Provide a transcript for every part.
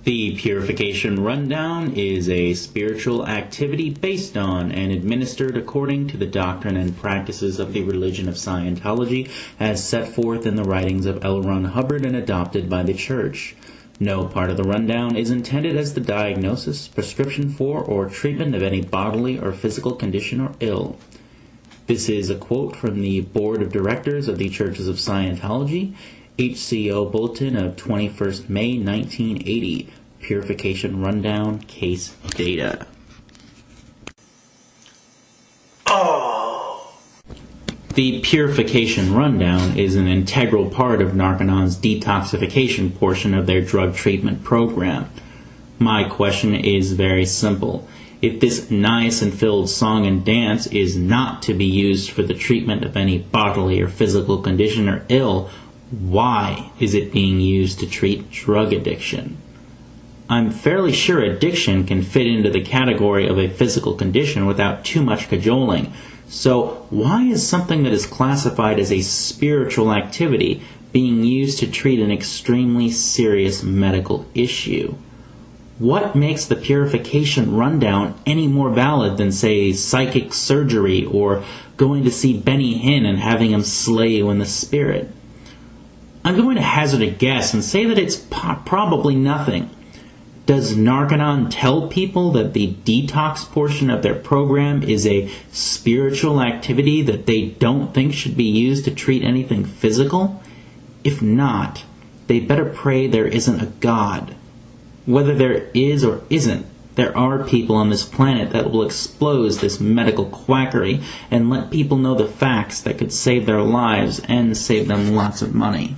The Purification Rundown is a spiritual activity based on and administered according to the doctrine and practices of the religion of Scientology as set forth in the writings of L. Ron Hubbard and adopted by the Church. No part of the rundown is intended as the diagnosis, prescription for, or treatment of any bodily or physical condition or ill. This is a quote from the Board of Directors of the Churches of Scientology, HCO Bulletin of 21st May 1980, Purification Rundown Case Data. The Purification Rundown is an integral part of Narconon's detoxification portion of their drug treatment program. My question is very simple. If this niacin-filled song and dance is not to be used for the treatment of any bodily or physical condition or ill, why is it being used to treat drug addiction? I'm fairly sure addiction can fit into the category of a physical condition without too much cajoling. So why is something that is classified as a spiritual activity being used to treat an extremely serious medical issue? What makes the Purification Rundown any more valid than, say, psychic surgery or going to see Benny Hinn and having him slay you in the spirit? I'm going to hazard a guess and say that it's probably nothing. Does Narconon tell people that the detox portion of their program is a spiritual activity that they don't think should be used to treat anything physical? If not, they better pray there isn't a God. Whether there is or isn't, there are people on this planet that will expose this medical quackery and let people know the facts that could save their lives and save them lots of money.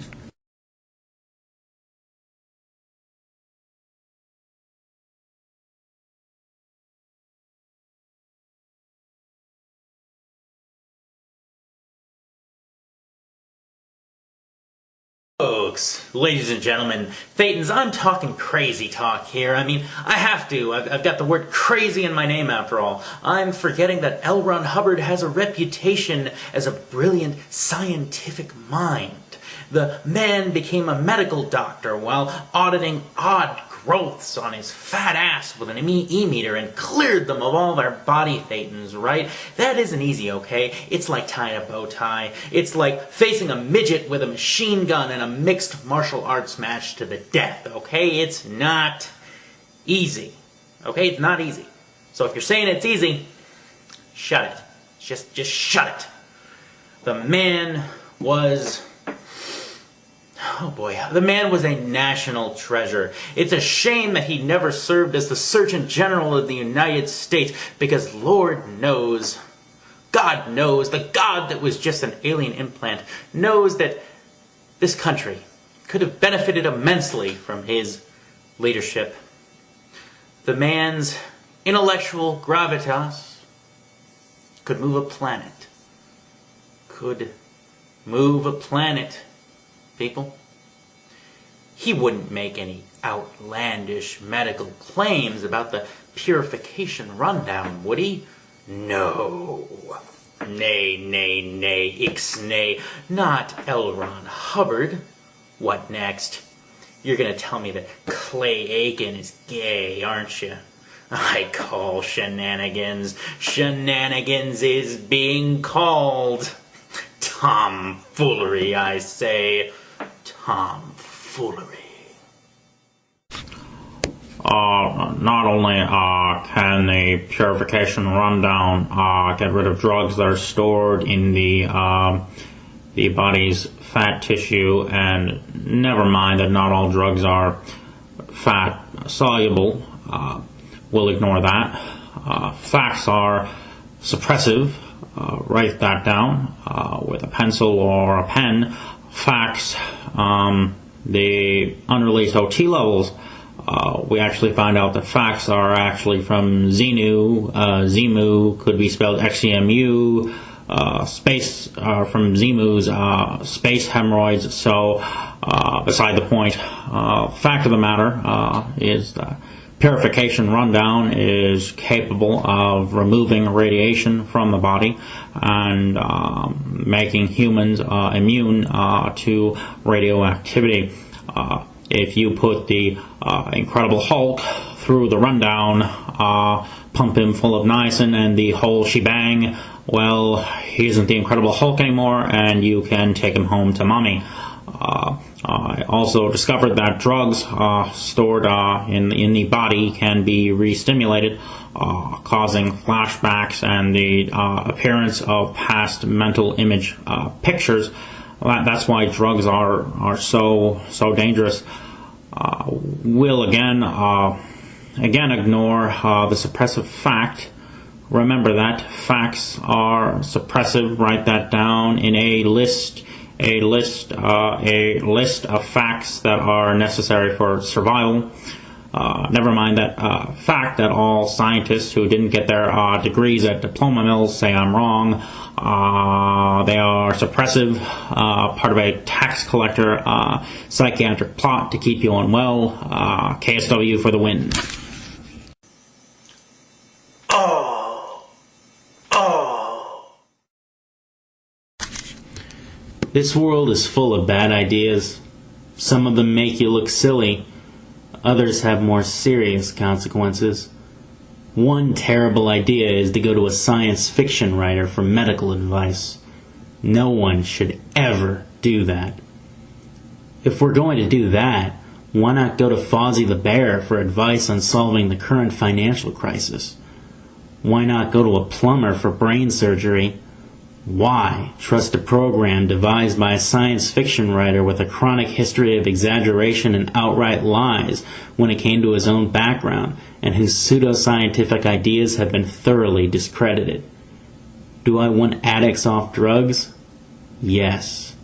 Folks, ladies and gentlemen, Thetans, I'm talking crazy talk here. I mean, I have to. I've got the word crazy in my name after all. I'm forgetting that L. Ron Hubbard has a reputation as a brilliant scientific mind. The man became a medical doctor while auditing odd growths on his fat ass with an e-meter and cleared them of all their body thetans, right? That isn't easy, okay? It's like tying a bow tie. It's like facing a midget with a machine gun in a mixed martial arts match to the death, okay? It's not easy, okay? It's not easy. So if you're saying it's easy, shut it. Just shut it. The man was... oh boy, the man was a national treasure. It's a shame that he never served as the Surgeon General of the United States, because Lord knows, God knows, the God that was just an alien implant knows that this country could have benefited immensely from his leadership. The man's intellectual gravitas could move a planet. Could move a planet. People, he wouldn't make any outlandish medical claims about the Purification Rundown, would he? No. Nay, nay, nay, ixnay, not L. Ron Hubbard. What next? You're gonna tell me that Clay Aiken is gay, aren't you? I call shenanigans. Shenanigans is being called. Tomfoolery, I say. Tomfoolery. Not only can the Purification Rundown get rid of drugs that are stored in the body's fat tissue, and never mind that not all drugs are fat soluble, we'll ignore that. Facts are suppressive. Write that down with a pencil or a pen. Facts, the unreleased OT levels, we actually found out that facts are actually from Xenu. Zemu could be spelled XEMU. Space from Zemu's space hemorrhoids. So, beside the point, fact of the matter is that Purification Rundown is capable of removing radiation from the body and making humans immune to radioactivity. if you put the Incredible Hulk through the rundown, pump him full of niacin and the whole shebang, well, he isn't the Incredible Hulk anymore, and you can take him home to mommy. I also discovered that drugs stored in the body can be re-stimulated, causing flashbacks and the appearance of past mental image pictures. That's why drugs are so dangerous. We'll again ignore the suppressive fact. Remember that facts are suppressive. Write that down in a list of facts that are necessary for survival. Never mind that fact that all scientists who didn't get their degrees at diploma mills say I'm wrong. They are suppressive, part of a tax collector psychiatric plot to keep you unwell. KSW for the win. This world is full of bad ideas. Some of them make you look silly. Others have more serious consequences. One terrible idea is to go to a science fiction writer for medical advice. No one should ever do that. If we're going to do that, why not go to Fozzie the Bear for advice on solving the current financial crisis? Why not go to a plumber for brain surgery? Why trust a program devised by a science fiction writer with a chronic history of exaggeration and outright lies when it came to his own background, and whose pseudoscientific ideas have been thoroughly discredited? Do I want addicts off drugs? Yes,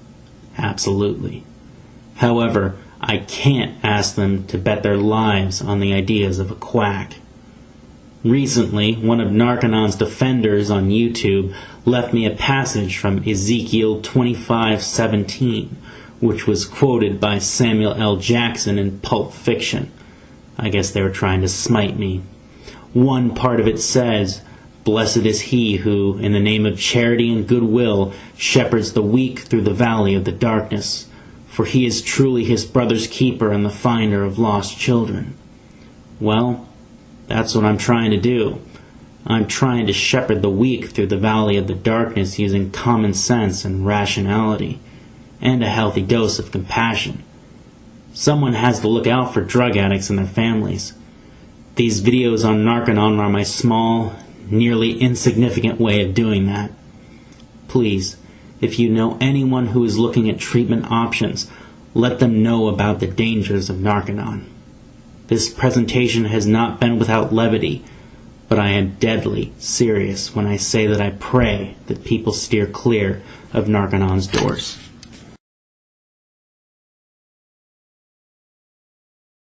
absolutely. However, I can't ask them to bet their lives on the ideas of a quack. Recently, one of Narconon's defenders on YouTube left me a passage from Ezekiel 25:17, which was quoted by Samuel L. Jackson in Pulp Fiction. I guess they were trying to smite me. One part of it says, "Blessed is he who, in the name of charity and goodwill, shepherds the weak through the valley of the darkness, for he is truly his brother's keeper and the finder of lost children." Well, that's what I'm trying to do. I'm trying to shepherd the weak through the valley of the darkness using common sense and rationality, and a healthy dose of compassion. Someone has to look out for drug addicts and their families. These videos on Narconon are my small, nearly insignificant way of doing that. Please, if you know anyone who is looking at treatment options, let them know about the dangers of Narconon. This presentation has not been without levity, but I am deadly serious when I say that I pray that people steer clear of Narconon's doors.